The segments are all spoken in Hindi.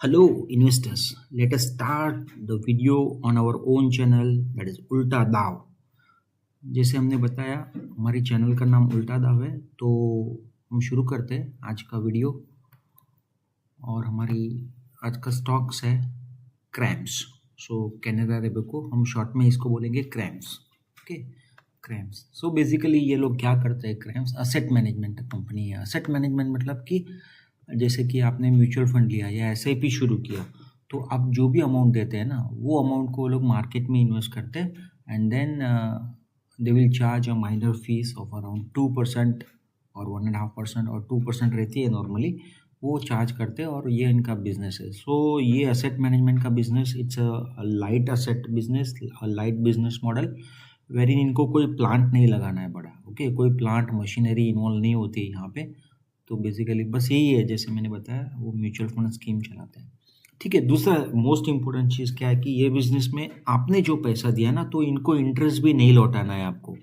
Hello, investors. Let us start the video on our own channel, that is उल्टा दाव। जैसे हमने बताया हमारी चैनल का नाम उल्टा दाव है, तो हम शुरू करते हैं आज का वीडियो। और हमारी आज का स्टॉक्स है क्रैम्स। सो कैनरा रेबेको, हम शॉर्ट में इसको बोलेंगे cramps. Okay, cramps. So basically ये लोग क्या करते हैं? क्रैम्स असेट मैनेजमेंट कंपनी है। असेट मैनेजमेंट मतलब कि जैसे कि आपने म्यूचुअल फंड लिया या एसआईपी शुरू किया, तो आप जो भी अमाउंट देते हैं ना, वो अमाउंट को वो लोग मार्केट में इन्वेस्ट करते हैं and then they will charge a minor fee of around 2% और 1.5% और 2% रहती है नॉर्मली, वो चार्ज करते हैं और ये इनका बिजनेस है। सो ये असेट मैनेजमेंट का business, it's a light asset business, light business model, wherein इनको कोई प्लांट नहीं लगाना है बड़ा। ओके, कोई प्लांट मशीनरी इन्वॉल्व नहीं होती है यहाँ पे। तो बेसिकली बस यही है, जैसे मैंने बताया वो म्यूचुअल फंड स्कीम चलाते हैं। ठीक है, दूसरा मोस्ट इंपॉर्टेंट चीज़ क्या है कि ये बिजनेस में आपने जो पैसा दिया ना, तो इनको इंटरेस्ट भी नहीं लौटाना है आपको।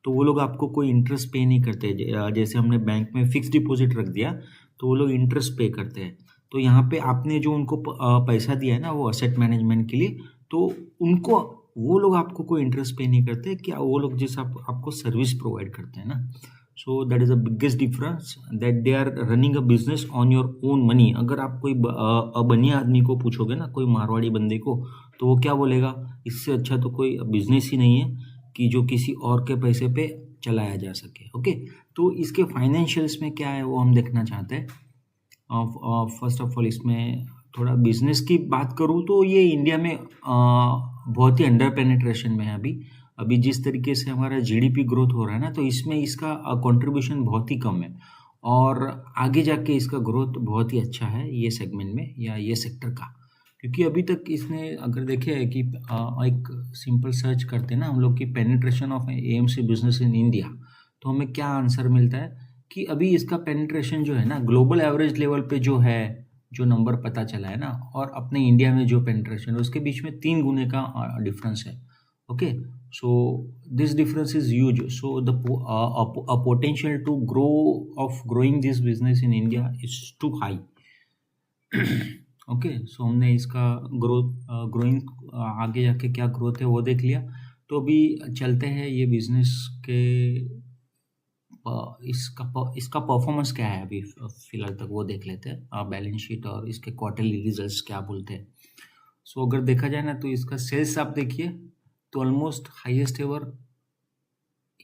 तो वो लोग आपको कोई इंटरेस्ट पे नहीं करते। जैसे हमने बैंक में फिक्स डिपॉजिट रख दिया तो वो लोग इंटरेस्ट पे करते हैं। तो यहाँ पे आपने जो उनको पैसा दिया है ना, वो असेट मैनेजमेंट के लिए, तो उनको वो लोग आपको कोई इंटरेस्ट पे नहीं करते। क्या वो लोग जैसे आपको सर्विस प्रोवाइड करते हैं ना। So that is the biggest difference, that they are running a business on your own money. अगर आप कोई बनिया आदमी को पूछोगे ना, कोई मारवाड़ी बंदे को, तो वो क्या बोलेगा? इससे अच्छा तो कोई बिजनेस ही नहीं है कि जो किसी और के पैसे पे चलाया जा सके। ओके, तो इसके फाइनेंशियल्स में क्या है वो हम देखना चाहते हैं। फर्स्ट ऑफ ऑल इसमें थोड़ा बिजनेस की बात करूँ तो ये इंडिया में बहुत ही अंडर पेनिट्रेशन में है अभी जिस तरीके से हमारा जीडीपी ग्रोथ हो रहा है ना, तो इसमें इसका कंट्रीब्यूशन बहुत ही कम है और आगे जाके इसका ग्रोथ बहुत ही अच्छा है ये सेगमेंट में या ये सेक्टर का। क्योंकि अभी तक इसने अगर देखे है कि एक सिंपल सर्च करते हैं ना हम लोग की penetration of AMC business in India, तो हमें क्या आंसर मिलता है कि अभी इसका पेनिट्रेशन जो है ना, ग्लोबल एवरेज लेवल पे जो है, जो नंबर पता चला है ना, और अपने इंडिया में जो पेनिट्रेशन है उसके बीच में 3 गुने का डिफरेंस है। Okay, so this difference is huge. So the potential to growing this business in India is too high. Okay, so हमने इसका ग्रोइंग आगे जाके क्या ग्रोथ है वो देख लिया। तो अभी चलते हैं ये बिजनेस के इसका परफॉर्मेंस क्या है अभी फिलहाल तक, वो देख लेते हैं। बैलेंस शीट और इसके क्वार्टरली रिजल्ट्स क्या बोलते हैं। सो अगर देखा जाए ना, तो इसका सेल्स आप देखिए तो ऑलमोस्ट हाईएस्ट एवर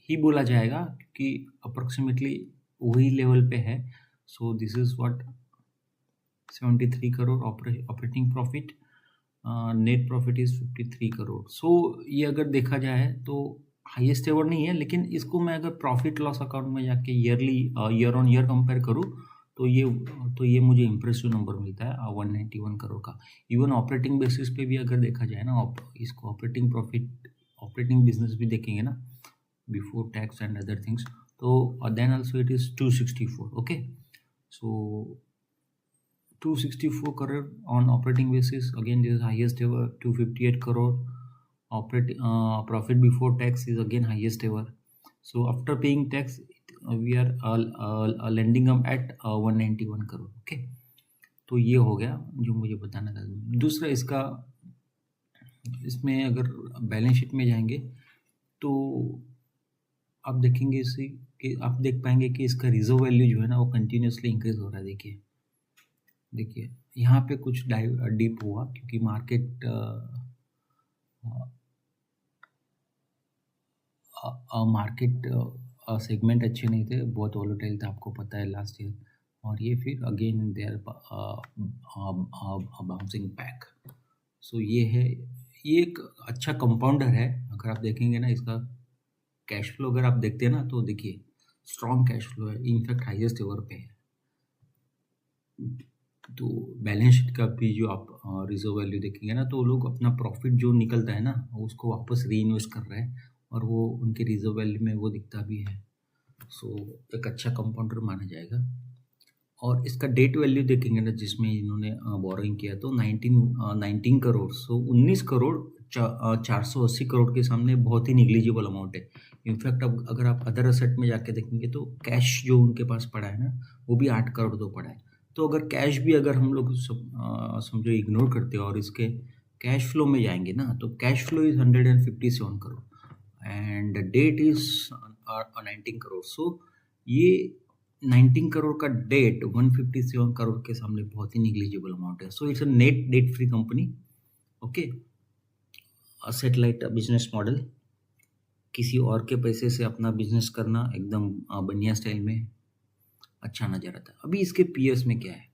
ही बोला जाएगा, क्योंकि अप्रोक्सीमेटली वही लेवल पे है। So this is what 73 crore operating profit, net profit is 53 crore. So ये अगर देखा जाए तो हाईएस्ट एवर नहीं है, लेकिन इसको मैं अगर प्रॉफिट लॉस अकाउंट में जाके ईयर ऑन ईयर कंपेयर करूँ तो ये मुझे इम्प्रेसिव नंबर मिलता है 191 करोड़ का। इवन ऑपरेटिंग बेसिस पे भी अगर देखा जाए ना, इसको ऑपरेटिंग प्रॉफिट, ऑपरेटिंग बिजनेस भी देखेंगे ना, before tax and other things, तो then also it is 264। Okay, so 264 crore on operating basis, again this is highest ever. 258 crore profit before tax is again highest ever. So after paying tax we are lending up at 191 crore. Okay, तो ये हो गया जो मुझे बताना था। दूसरा इसका, इसमें अगर बैलेंस शीट में जाएंगे तो आप देखेंगे इसे कि आप देख पाएंगे कि इसका रिजर्व वैल्यू जो है ना, वो कंटिन्यूसली इंक्रीज हो रहा है। देखिए यहाँ पे कुछ डिप हुआ क्योंकि मार्केट सेगमेंट अच्छे नहीं थे, बहुत वोलेटाइल था, आपको पता है लास्ट ईयर। और ये फिर again they are bouncing back. So ये एक अच्छा कंपाउंडर है। अगर आप देखेंगे ना इसका कैश फ्लो, अगर आप देखते हैं ना, तो देखिए स्ट्रॉन्ग कैश फ्लो है, इनफैक्ट हाईएस्ट एवर पे है। तो बैलेंस शीट का भी जो आप रिजर्व वैल्यू देखेंगे ना, तो लोग अपना प्रॉफिट जो निकलता है ना, उसको वापस री इन्वेस्ट कर रहे हैं और वो उनके रिजर्व वैल्यू में वो दिखता भी है। सो एक अच्छा कंपाउंडर माना जाएगा। और इसका डेट वैल्यू देखेंगे ना, जिसमें इन्होंने बोरोइंग किया, तो 19 करोड़। सो 19 करोड़ 480 करोड़ के सामने बहुत ही निग्लिजिबल अमाउंट है। इनफैक्ट अब अगर आप अदर असेट में जाके देखेंगे तो कैश जो उनके पास पड़ा है ना, वो भी 8 करोड़ तो पड़ा है। तो अगर कैश भी अगर हम लोग समझो इग्नोर करते हैं और इसके कैश फ्लो में जाएंगे ना, तो cash flow is 157 crore and debt is 19 crore. So ये 19 करोड़ का डेट 157 करोड़ के सामने बहुत ही निग्लिजिबल अमाउंट है। So it's a net debt free company. Okay, asset light business model, किसी और के पैसे से अपना बिजनेस करना एकदम बढ़िया स्टाइल में अच्छा नजर आता है। अभी इसके पीयर्स में क्या है,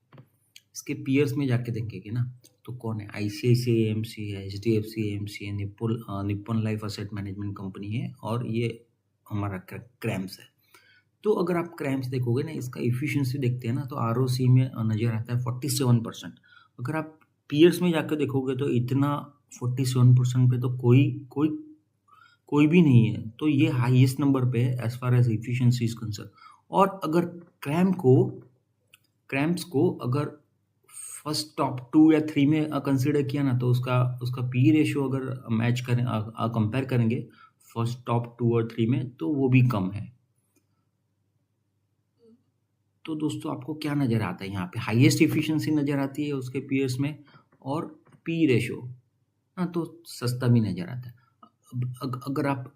इसके पीयर्स में जाके देखेंगे ना, तो कौन है, आईसीआईसीआई एएमसी है, एचडीएफसी एएमसी है, Nippon life asset management company है, और ये हमारा क्रैम्स है। तो अगर आप क्रैम्स देखोगे ना, इसका इफिशिएंसी देखते हैं ना, तो आरओसी में नजर आता है 47%। अगर आप पीयर्स में जाकर देखोगे तो इतना 47% पे तो कोई भी नहीं है। तो ये हाईएस्ट नंबर पे है as far as efficiency is concern. और अगर क्रैम्स को अगर फर्स्ट टॉप 2 या 3 में कंसिडर किया ना, तो उसका पी रेशियो अगर मैच करें, कंपेयर करेंगे फर्स्ट टॉप 2 और 3 में, तो वो भी कम है। तो दोस्तों आपको क्या नज़र आता है यहाँ पे, हाईएस्ट इफिशिएंसी नज़र आती है उसके पीयर्स में, और पी रेशियो तो सस्ता भी नज़र आता है। अगर आप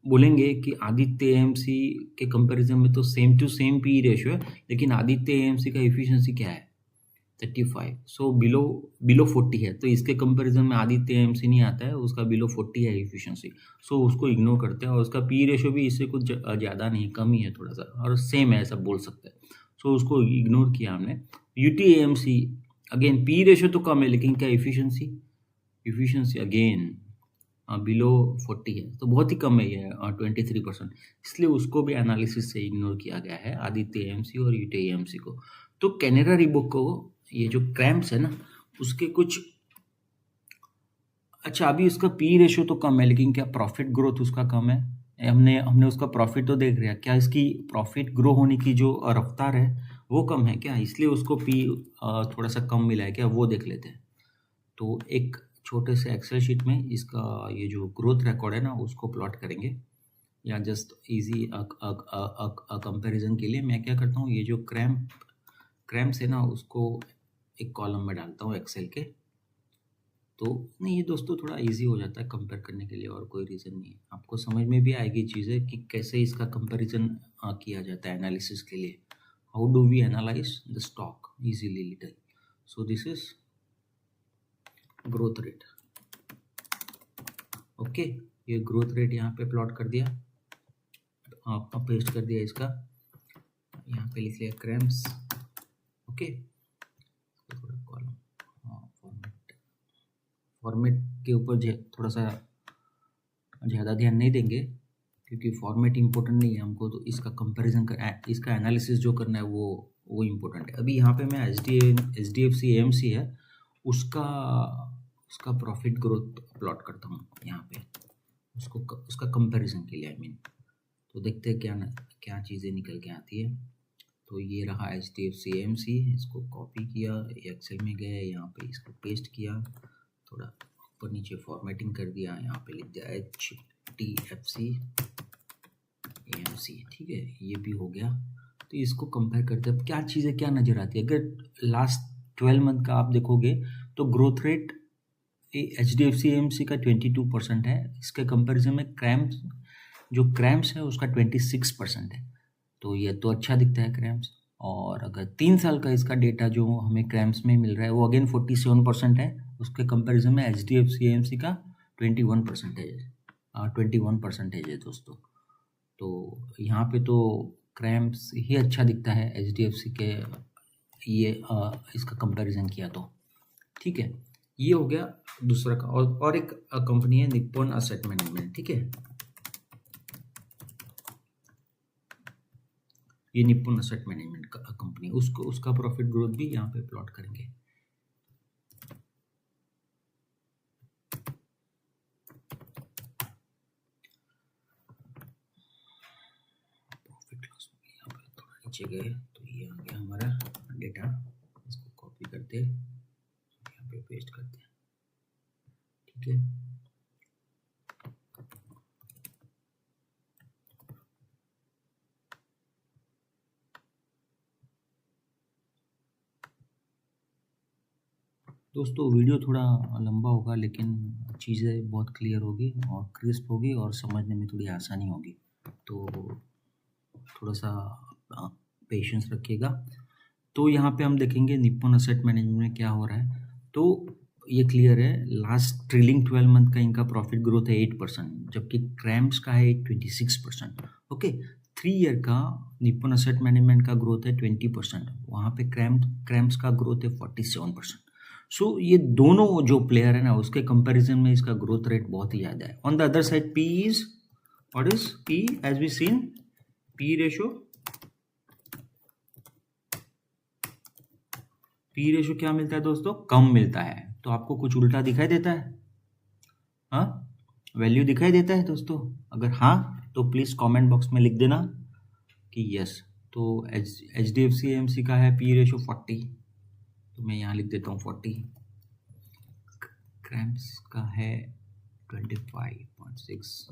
बोलेंगे कि आदित्य एएमसी के कंपैरिजन में तो same to same P ratio है, लेकिन आदित्य एएमसी का एफिशिएंसी क्या है, 35। सो बिलो 40 है, तो इसके कंपैरिजन में आदित्य एएमसी नहीं आता है, उसका बिलो 40 है एफिशिएंसी। सो उसको इग्नोर करते हैं, और उसका पी रेशियो भी इससे कुछ ज़्यादा नहीं, कम ही है थोड़ा सा, और सेम है ऐसा बोल सकते हैं। सो उसको इग्नोर किया हमने। UT AMC again P ratio तो कम है, लेकिन क्या एफिशिएंसी अगेन बिलो 40 है, तो बहुत ही कम है ये 23%, इसलिए उसको भी एनालिसिस से इग्नोर किया गया है, आदित्य एएमसी और यूटी एएमसी को। तो कैनेरा रीबॉक को ये जो क्रैम्प्स है ना, उसके कुछ अच्छा, अभी उसका पी रेशियो तो कम है, लेकिन क्या प्रॉफिट ग्रोथ उसका कम है। हमने उसका प्रॉफिट तो देख लिया, क्या इसकी प्रॉफिट ग्रो होने की जो रफ्तार है वो कम है क्या, इसलिए उसको पी थोड़ा सा कम मिला है क्या, वो देख लेते हैं। तो एक छोटे से एक्सेल शीट में इसका ये जो ग्रोथ रिकॉर्ड है ना, उसको प्लॉट करेंगे, या जस्ट इजी कंपैरिजन के लिए मैं क्या करता हूँ, ये जो क्रैम्प्स है ना, उसको एक कॉलम में डालता हूँ एक्सेल के। तो नहीं, ये दोस्तों थोड़ा इजी हो जाता है कंपेयर करने के लिए, और कोई रीज़न नहीं है, आपको समझ में भी आएगी चीज़ें कि कैसे इसका कंपैरिजन किया जाता है एनालिसिस के लिए। How do we analyse the stock easily little. So this is growth rate. Okay, ये ग्रोथ रेट यहाँ पे प्लॉट कर दिया, आपका पेस्ट कर दिया, इसका यहाँ पे लिख लिया क्रैम्प्स। ओके, थोड़ा कॉलम फॉर्मेट के ऊपर थोड़ा सा ज़्यादा ध्यान नहीं देंगे, क्योंकि फॉर्मेट इंपॉर्टेंट नहीं है हमको, तो इसका कंपैरिजन इसका एनालिसिस जो करना है वो इम्पोर्टेंट है। अभी यहाँ पे मैं H D F C AMC है, उसका प्रॉफिट ग्रोथ प्लॉट करता हूँ यहाँ पे, उसका कंपैरिजन के लिए, आई मीन। तो देखते हैं क्या चीज़ें निकल के आती है। तो ये रहा H D F C AMC, इसको कॉपी किया, एक्सेल में गए, यहाँ पे इसको पेस्ट किया, थोड़ा ऊपर नीचे फॉर्मेटिंग कर दिया, यहाँ पे लिख दिया H D F C AMC, ठीक है, ये भी हो गया। तो इसको कंपेयर करते हैं, क्या चीज़ें क्या नज़र आती है। अगर लास्ट 12 मंथ का आप देखोगे तो growth rate H D F C AMC का 22% है, इसके कंपैरिजन में क्रैम्प्स है उसका 26% है। तो ये तो अच्छा दिखता है क्रैम्प्स। और अगर 3 साल का इसका डेटा जो हमें क्रैम्प्स में मिल रहा है, वो अगेन 47% है, उसके कंपैरिजन में H D F C AMC का 21% है दोस्तों। तो यहाँ पे तो क्रैम्प्स ही अच्छा दिखता है एच डी एफ सी के, ये इसका कंपैरिजन किया तो ठीक है। ये हो गया दूसरा का, और एक कंपनी है निप्पन असेट मैनेजमेंट, ठीक है, ये निप्पन असेट मैनेजमेंट का कंपनी, उसका प्रॉफिट ग्रोथ भी यहाँ पे प्लॉट करेंगे। प्रॉफिट लॉस यहाँ पे थोड़ा नीचे गए, तो ये आ गया हमारा डेटा, इसको कॉपी करते यहाँ पे पेस्ट करते हैं, ठीक है। दोस्तों वीडियो थोड़ा लंबा होगा, लेकिन चीज़ें बहुत क्लियर होगी और क्रिस्प होगी और समझने में थोड़ी आसानी होगी, तो थोड़ा सा पेशेंस रखिएगा। तो यहाँ पे हम देखेंगे निप्पॉन एसेट मैनेजमेंट में क्या हो रहा है। तो ये क्लियर है, लास्ट ट्रेलिंग 12 मंथ का इनका प्रॉफिट ग्रोथ है 8%, जबकि क्रैम्स का है 26%। ओके, 3 ईयर का निप्पॉन एसेट मैनेजमेंट का ग्रोथ है 20%, वहाँ पे क्रैम्स का ग्रोथ है 47%। सो ये दोनों जो प्लेयर है ना, उसके कंपैरिजन में इसका ग्रोथ रेट बहुत ही ज़्यादा है। On the other side P is, what is P as we seen, P ratio क्या मिलता है दोस्तों, कम मिलता है। तो आपको कुछ उल्टा दिखाई देता है, हाँ, वैल्यू दिखाई देता है दोस्तों? अगर हाँ तो प्लीज़ कमेंट बॉक्स में लिख देना कि यस। तो HDFC AMC का है पी रेशो 40, तो मैं यहाँ लिख देता हूँ 40। क्रैम्स का है 25.6।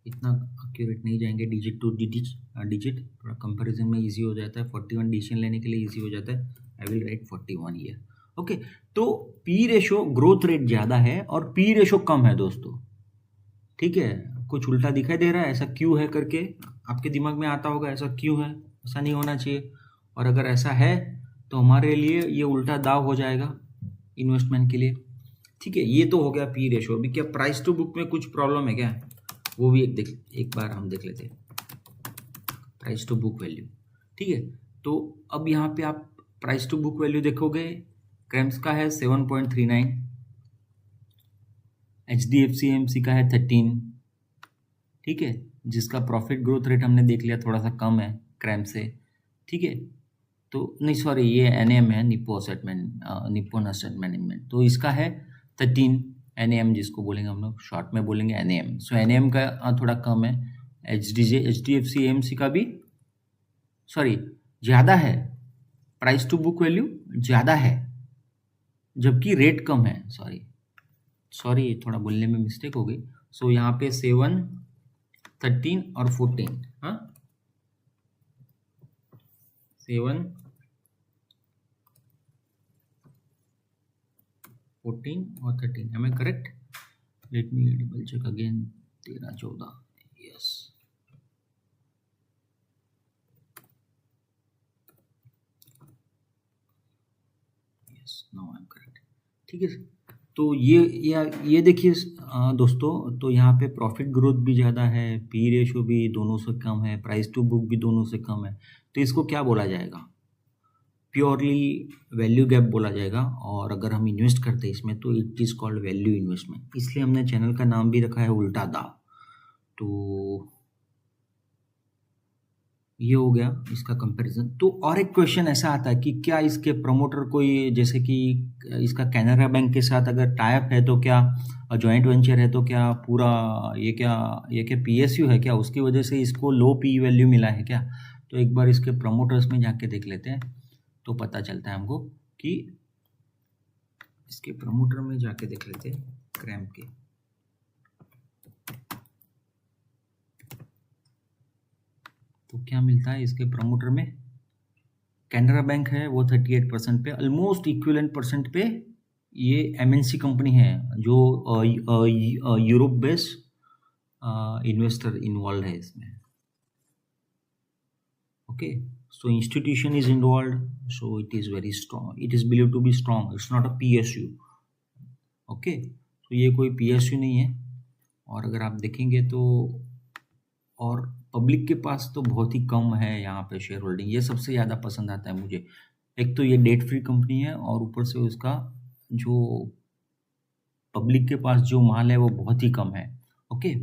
इतना एक्यूरेट नहीं जाएंगे, डिजिट टू डिजिट, थोड़ा कंपैरिजन में इजी हो जाता है। 41 डिसीजन लेने के लिए इजी हो जाता है। I will write 41 year. Okay, तो पी रेशो ग्रोथ रेट ज़्यादा है और पी रेशो कम है दोस्तों, ठीक है। कुछ उल्टा दिखाई दे रहा है, ऐसा क्यों है करके आपके दिमाग में आता होगा, ऐसा क्यों है, ऐसा नहीं होना चाहिए। और अगर ऐसा है तो हमारे लिए ये उल्टा दाव हो जाएगा इन्वेस्टमेंट के लिए, ठीक है। ये तो हो गया पी रेशो। अभी क्या प्राइस टू बुक में कुछ प्रॉब्लम है क्या, वो भी एक बार हम देख लेते हैं, प्राइस टू बुक वैल्यू, ठीक है। तो अब यहाँ पे आप प्राइस टू बुक वैल्यू देखोगे, क्रैम्स का है 7.39, HDFC AMC का है 13, ठीक है, जिसका प्रॉफिट ग्रोथ रेट हमने देख लिया थोड़ा सा कम है क्रैम से, ठीक है। तो नहीं, सॉरी, ये NAM है, निप्पॉन एसेट मैनेजमेंट, तो इसका है 13, NAM जिसको बोलेंगे हम लोग, शॉर्ट में बोलेंगे NAM। सो NAM का थोड़ा कम है, HDFC AMC का भी, सॉरी, ज़्यादा है, प्राइस टू बुक वैल्यू ज़्यादा है जबकि रेट कम है। सॉरी, थोड़ा बोलने में मिस्टेक हो गई। सो यहाँ पे 7, 13 और 14, हाँ, 7, 14 और 13, am I correct? Let me double check again. 13, 14, yes. Yes, now I'm correct. ठीक है, तो ये देखिए दोस्तों, तो यहाँ पे प्रॉफिट ग्रोथ भी ज़्यादा है, पी रेशो भी दोनों से कम है, प्राइस टू बुक भी दोनों से कम है। तो इसको क्या बोला जाएगा, प्योरली वैल्यू गैप बोला जाएगा। और अगर हम इन्वेस्ट करते हैं इसमें तो it is called value investment, इसलिए हमने चैनल का नाम भी रखा है उल्टा दाव। तो ये हो गया इसका कंपैरिजन। तो और एक क्वेश्चन ऐसा आता है कि क्या इसके प्रमोटर कोई, जैसे कि इसका कैनरा बैंक के साथ अगर टाइप है तो क्या जॉइंट वेंचर है, तो क्या पूरा ये क्या PSU है क्या, उसकी वजह से इसको लो पी वैल्यू मिला है क्या? तो एक बार इसके प्रमोटर्स में जाके देख लेते हैं तो पता चलता है हमको कि इसके प्रमोटर में जाके देख लेते हैं क्रैम के। तो क्या मिलता है इसके प्रमोटर में, कैनरा बैंक है वो 38% पे, ऑलमोस्ट इक्विवेलेंट परसेंट पे ये MNC कंपनी है जो यूरोप बेस्ड इन्वेस्टर इन्वॉल्व है इसमें। Okay, so institution is involved, so it is very strong, it is believed to be strong, it's not a PSU। Okay, तो ये कोई PSU नहीं है। और अगर आप देखेंगे तो और पब्लिक के पास तो बहुत ही कम है यहाँ पे शेयर होल्डिंग, ये सबसे ज़्यादा पसंद आता है मुझे। एक तो ये डेट फ्री कंपनी है और ऊपर से उसका जो पब्लिक के पास जो माल है वो बहुत ही कम है। Okay,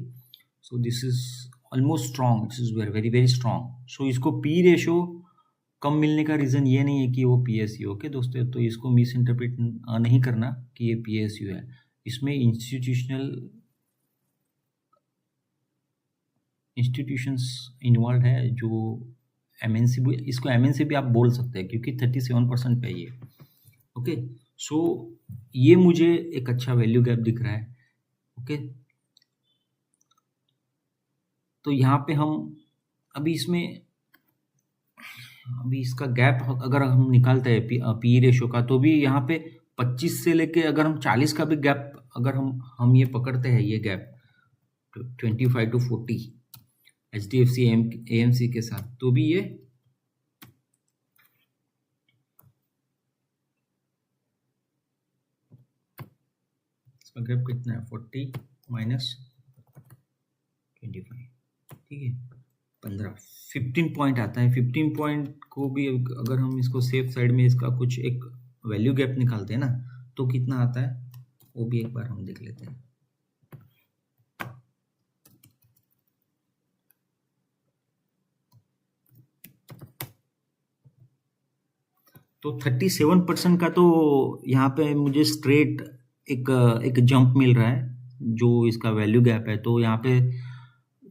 so this is almost strong, this is very very strong. So इसको पी रेशो कम मिलने का रीज़न ये नहीं है कि वो PSU। ओके दोस्तों, तो इसको मिस इंटरप्रेट नहीं करना कि ये PSU है, इसमें इंस्टीट्यूशंस इन्वॉल्व है जो MNC भी, इसको MNC भी आप बोल सकते हैं क्योंकि 37% पे ये। ओके, सो ये मुझे एक अच्छा वैल्यू गैप दिख रहा है। ओके, तो यहाँ पे हम अभी इसका गैप अगर हम निकालते हैं पी रेशो का, तो भी यहाँ पे 25 से लेके अगर हम 40 का भी गैप अगर हम ये पकड़ते हैं, ये गैप 25 to 40 HDFC AMC के साथ, तो भी ये इसका गैप कितना है, 40 माइनस 25, ठीक है, 15 पॉइंट आता है। 15 पॉइंट को भी अगर हम इसको सेफ साइड में इसका कुछ एक वैल्यू गैप निकालते हैं ना, तो कितना आता है वो भी एक बार हम देख लेते हैं। तो 37% का तो यहाँ पे मुझे स्ट्रेट एक जंप मिल रहा है जो इसका वैल्यू गैप है। तो यहाँ पे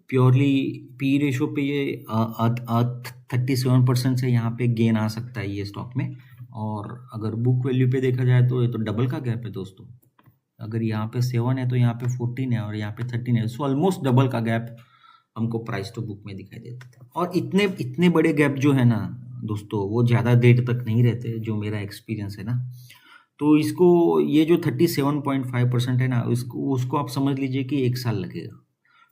प्योरली पी रेशो पे ये 37% से यहाँ पे गेन आ सकता है ये स्टॉक में। और अगर बुक वैल्यू पे देखा जाए तो ये तो डबल का गैप है दोस्तों। अगर यहाँ पे 7 है तो यहाँ पे 14 है और यहाँ पे 13 है, सो ऑलमोस्ट डबल का गैप हमको प्राइस टू बुक में दिखाई देता है। और इतने बड़े गैप जो है ना दोस्तों, वो ज़्यादा देर तक नहीं रहते, जो मेरा एक्सपीरियंस है ना। तो इसको ये जो 37.5% है ना, उसको आप समझ लीजिए कि 1 साल लगेगा।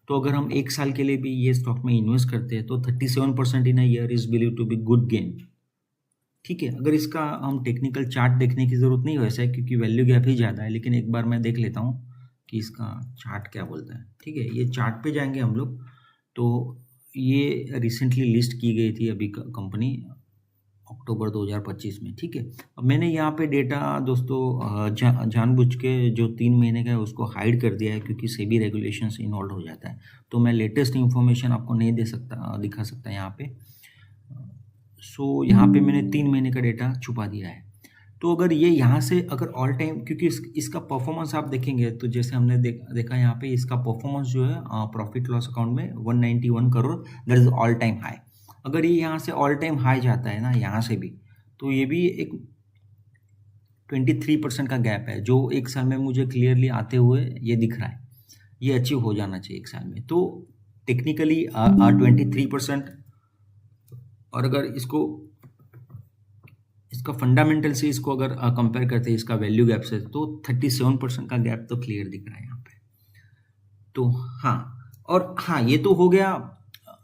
तो अगर हम 1 साल के लिए भी ये स्टॉक में इन्वेस्ट करते हैं तो 37% in a year is believe to be good gain, ठीक है। अगर इसका हम टेक्निकल चार्ट देखने की ज़रूरत नहीं वैसे, क्योंकि वैल्यू गैप ही ज़्यादा है, लेकिन एक बार मैं देख लेता हूँ कि इसका चार्ट क्या बोलता है, ठीक है। ये चार्ट पे जाएंगे हम लोग। तो ये रिसेंटली लिस्ट की गई थी अभी कंपनी अक्टूबर 2025 में, ठीक है। अब मैंने यहाँ पे डेटा दोस्तों जानबूझ के जो 3 महीने का है उसको हाइड कर दिया है, क्योंकि सेबी रेगुलेशंस इन्वॉल्व हो जाता है। तो मैं लेटेस्ट इन्फॉर्मेशन आपको नहीं दिखा सकता यहाँ पे। सो यहाँ पे मैंने 3 महीने का डेटा छुपा दिया है। तो अगर ये यहाँ से अगर ऑल टाइम, क्योंकि इसका परफॉर्मेंस आप देखेंगे तो जैसे हमने देखा यहाँ पे इसका परफॉर्मेंस जो है प्रॉफिट लॉस अकाउंट में 191 crore, that is all time high. अगर ये यहाँ से ऑल टाइम हाई जाता है ना यहाँ से भी, तो ये भी एक 23% का गैप है, जो 1 साल में मुझे क्लियरली आते हुए ये दिख रहा है। ये अचीव हो जाना चाहिए 1 साल में। तो टेक्निकली 23%, और अगर इसका फंडामेंटल से इसको अगर कंपेयर करते हैं इसका वैल्यू गैप से, तो 37% का गैप तो क्लियर दिख रहा है यहाँ पे। तो हाँ, और हाँ ये तो हो गया,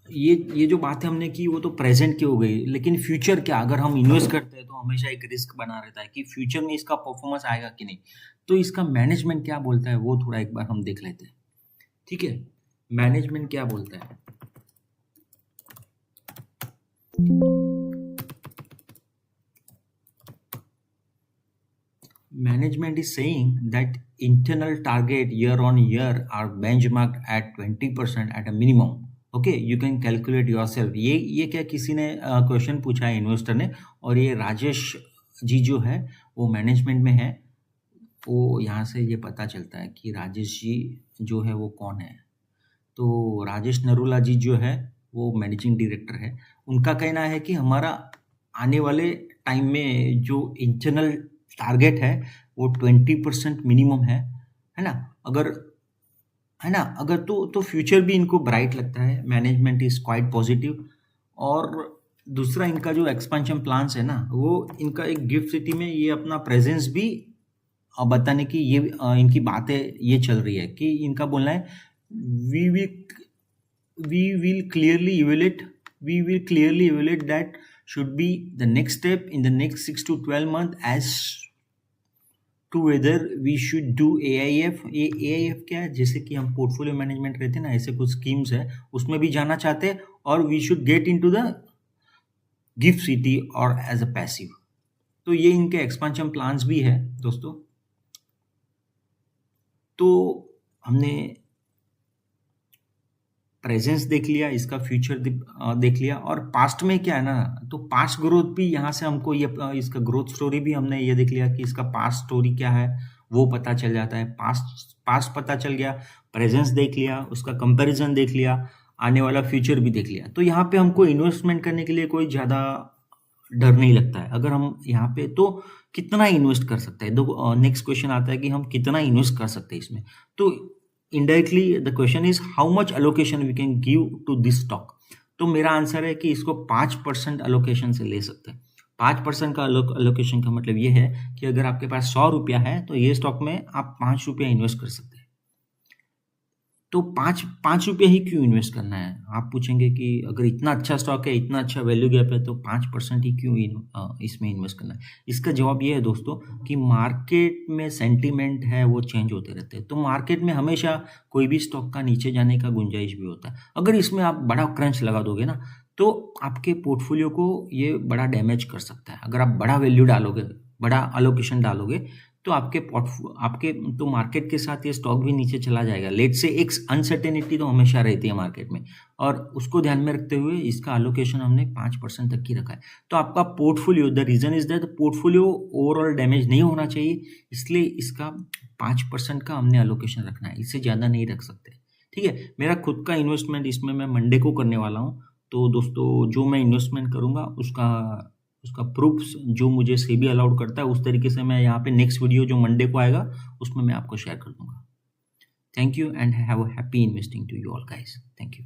ये जो बातें हमने की वो तो प्रेजेंट की हो गई। लेकिन फ्यूचर क्या, अगर हम इन्वेस्ट करते हैं तो हमेशा एक रिस्क बना रहता है कि फ्यूचर में इसका परफॉर्मेंस आएगा कि नहीं। तो इसका मैनेजमेंट क्या बोलता है वो थोड़ा एक बार हम देख लेते हैं, ठीक है। मैनेजमेंट क्या बोलता है, management is saying that internal target year on year are benchmarked at 20% at a minimum. Okay, you can calculate yourself. ये क्या किसी ने क्वेश्चन पूछा है इन्वेस्टर ने, और ये राजेश जी जो है वो मैनेजमेंट में है। वो यहाँ से ये पता चलता है कि राजेश जी जो है वो कौन है। तो राजेश नरूला जी जो है वो मैनेजिंग डायरेक्टर है। उनका कहना है कि हमारा आने वाले टाइम में जो इंटरनल टारगेट है वो 20% मिनिमम है ना। अगर तो फ्यूचर भी इनको ब्राइट लगता है। Management is quite positive. और दूसरा इनका जो एक्सपेंशन प्लान्स है ना, वो इनका एक गिफ्ट सिटी में ये अपना प्रेजेंस भी बताने की ये इनकी बातें ये चल रही है कि इनका बोलना है we will clearly evaluate that should be the next step in the next 6 to 12 months as to whether we should do AIF। AIF क्या है, जैसे कि हम पोर्टफोलियो मैनेजमेंट रहते हैं ना, ऐसे कुछ स्कीम्स है उसमें भी जाना चाहते हैं, और we should get into the GIFT City और एज अ पैसिव। तो ये इनके एक्सपेंशन प्लान्स भी है दोस्तों। तो हमने प्रेजेंस देख लिया, इसका फ्यूचर देख लिया, और पास्ट में क्या है ना, तो पास्ट ग्रोथ भी यहाँ से हमको ये इसका ग्रोथ स्टोरी भी हमने ये देख लिया कि इसका पास्ट स्टोरी क्या है वो पता चल जाता है। पास्ट पता चल गया, प्रेजेंस देख लिया, उसका कंपैरिजन देख लिया, आने वाला फ्यूचर भी देख लिया। तो यहाँ पे हमको इन्वेस्टमेंट करने के लिए कोई ज़्यादा डर नहीं लगता है। अगर हम यहाँ पे तो कितना इन्वेस्ट कर सकते हैं, तो नेक्स्ट क्वेश्चन आता है कि हम कितना इन्वेस्ट कर सकते हैं इसमें। तो indirectly the question is how much allocation we can give to this stock। तो मेरा आंसर है कि इसको 5% allocation से ले सकते हैं। 5% का अलोकेशन का मतलब ये है कि अगर आपके पास 100 रुपया है तो ये स्टॉक में आप 5 रुपया इन्वेस्ट कर सकते हैं। तो 5 रुपया ही क्यों इन्वेस्ट करना है? आप पूछेंगे कि अगर इतना अच्छा स्टॉक है, इतना अच्छा वैल्यू गैप है तो 5% ही क्यों इसमें इन्वेस्ट करना है? इसका जवाब ये है दोस्तों कि मार्केट में सेंटीमेंट है वो चेंज होते रहते हैं। तो मार्केट में हमेशा कोई भी स्टॉक का नीचे जाने का गुंजाइश भी होता है। अगर इसमें आप बड़ा क्रंच लगा दोगे ना तो आपके पोर्टफोलियो को ये बड़ा डैमेज कर सकता है। अगर आप बड़ा वैल्यू डालोगे, बड़ा अलोकेशन डालोगे तो आपके तो मार्केट के साथ ये स्टॉक भी नीचे चला जाएगा। लेट से एक अनसर्टेनिटी तो हमेशा रहती है मार्केट में, और उसको ध्यान में रखते हुए इसका अलोकेशन हमने 5% तक की रखा है। तो आपका portfolio, the reason is that portfolio overall damage नहीं होना चाहिए, इसलिए इसका 5% का हमने अलोकेशन रखना है, इससे ज़्यादा नहीं रख सकते। ठीक है, मेरा खुद का इन्वेस्टमेंट इसमें मैं मंडे को करने वाला हूँ। तो दोस्तों जो मैं इन्वेस्टमेंट करूँगा उसका प्रूफ्स जो मुझे सेबी अलाउड करता है उस तरीके से मैं यहाँ पे नेक्स्ट वीडियो जो मंडे को आएगा उसमें मैं आपको शेयर कर दूंगा। Thank you and have a happy investing to you all guys. Thank you.